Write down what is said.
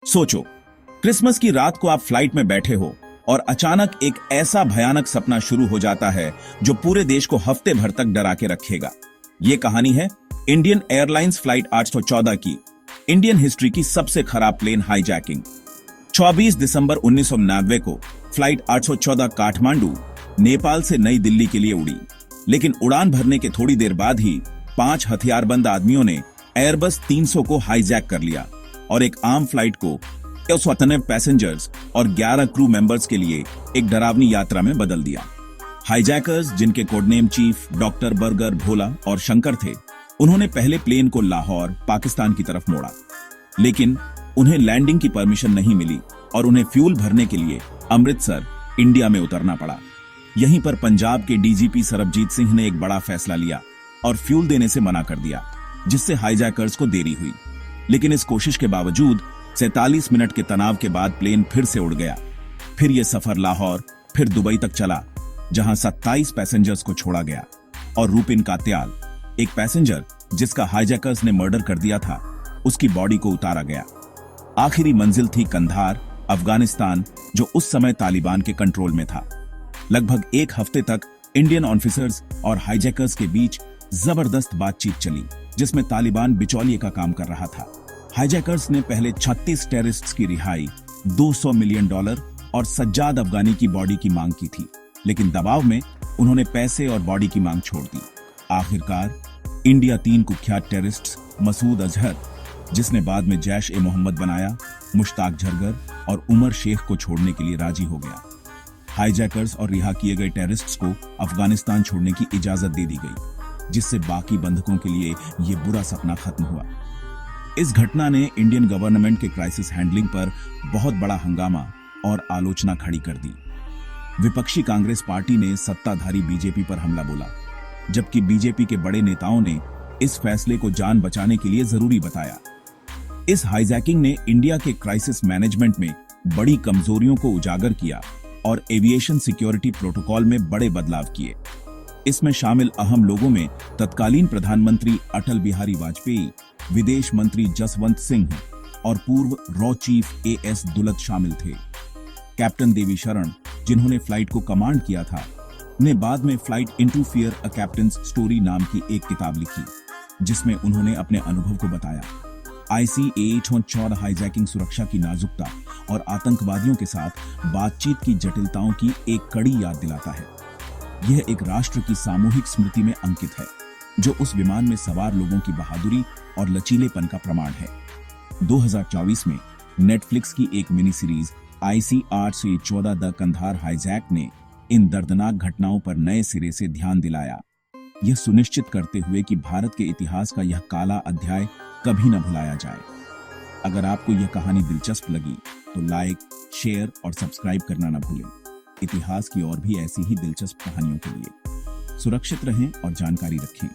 सोचो, क्रिसमस की रात को आप फ्लाइट में बैठे हो और अचानक एक ऐसा भयानक सपना शुरू हो जाता है जो पूरे देश को हफ्ते भर तक डरा के रखेगा। ये कहानी है इंडियन एयरलाइंस फ्लाइट 814 की, इंडियन हिस्ट्री की सबसे खराब प्लेन हाईजैकिंग। 24 दिसंबर 1999 को फ्लाइट 814 काठमांडू, नेपाल से नई दिल्ली के लिए उड़ी, लेकिन उड़ान भरने के थोड़ी देर बाद ही 5 हथियारबंद आदमियों ने एयरबस 300 को हाईजैक कर लिया और एक आम फ्लाइट को 97 पैसेंजर्स और 11 क्रू मेंबर्स के लिए एक डरावनी यात्रा में बदल दिया। हाईजैकर्स, जिनके कोडनेम चीफ, डॉक्टर, बर्गर, भोला और शंकर थे, उन्होंने पहले प्लेन को लाहौर, पाकिस्तान की तरफ मोड़ा, लेकिन उन्हें लैंडिंग की परमिशन नहीं मिली और उन्हें फ्यूल भरने के लिए अमृतसर, इंडिया में उतरना पड़ा। यहीं पर पंजाब के डीजीपी सरबजीत सिंह ने एक बड़ा फैसला लिया और फ्यूल देने से मना कर दिया, जिससे हाईजैकर्स को देरी हुई। लेकिन इस कोशिश के बावजूद 47 मिनट के तनाव के बाद प्लेन फिर से उड़ गया। फिर यह सफर लाहौर, फिर दुबई तक चला, जहां 27 पैसेंजर्स को छोड़ा गया और रूपिन कात्याल, एक पैसेंजर जिसका हाईजैकर्स ने मर्डर कर दिया था, उसकी बॉडी को उतारा गया। आखिरी मंजिल थी कंधार, अफगानिस्तान, जो उस समय तालिबान के कंट्रोल में था। लगभग एक हफ्ते तक इंडियन ऑफिसर्स और हाईजैकर्स के बीच जबरदस्त बातचीत चली, जिसमें तालिबान बिचौलिए का काम कर रहा था। हाईजैकर्स ने पहले 36 टेररिस्ट्स की रिहाई, $200 मिलियन और सज्जाद अफगानी की बॉडी की मांग की थी, लेकिन दबाव में उन्होंने पैसे और बॉडी की मांग छोड़ दी। आखिरकार इंडिया 3 कुख्यात टेररिस्ट्स मसूद अजहर, जिसने बाद में जैश ए मोहम्मद बनाया, मुश्ताक झरगर और उमर शेख को छोड़ने के लिए राजी हो गया। हाईजैकर्स और रिहा किए गए टेररिस्ट्स को अफगानिस्तान छोड़ने की इजाजत दे दी गई, जिससे बाकी बंधकों के लिए यह बुरा सपना खत्म हुआ। इस घटना ने इंडियन गवर्नमेंट के क्राइसिस हैंडलिंग पर बहुत बड़ा हंगामा और आलोचना खड़ी कर दी। विपक्षी कांग्रेस पार्टी ने सत्ताधारी बीजेपी पर हमला बोला, जबकि बीजेपी के बड़े नेताओं ने इस फैसले को जान बचाने के लिए जरूरी बताया। इस हाईजैकिंग ने इंडिया के क्राइसिस मैनेजमेंट में बड़ी कमजोरियों को उजागर किया और एविएशन सिक्योरिटी प्रोटोकॉल में बड़े बदलाव किए। इसमें शामिल अहम लोगों में तत्कालीन प्रधानमंत्री अटल बिहारी वाजपेयी, विदेश मंत्री जसवंत सिंह और पूर्व रॉ चीफ एएस दुलत शामिल थे। कैप्टन देवी शरण, जिन्होंने फ्लाइट को कमांड किया था, ने बाद में फ्लाइट इनटू फियर अ कैप्टन्स स्टोरी नाम की एक किताब लिखी, जिसमें उन्होंने अपने अनुभव को बताया। ICA 814 हाईजैकिंग सुरक्षा की नाजुकता और आतंकवादियों के साथ बातचीत की जटिलताओं की एक कड़ी याद दिलाता है। यह एक राष्ट्र की सामूहिक स्मृति में अंकित है, जो उस विमान में सवार लोगों की बहादुरी और लचीलेपन का प्रमाण है। 2024 में नेटफ्लिक्स की एक mini series IC 814 the Kandahar hijack ने इन दर्दनाक घटनाओं पर नए सिरे से ध्यान दिलाया, यह सुनिश्चित करते हुए कि भारत के इतिहास का यह काला अध्याय कभी न भुलाया जाए। अगर आपको यह कहानी दिलचस्प लगी तो लाइक, शेयर और सब्सक्राइब करना न भूलें। इतिहास की और भी ऐसी ही दिलचस्प कहानियों के लिए सुरक्षित रहें और जानकारी रखें।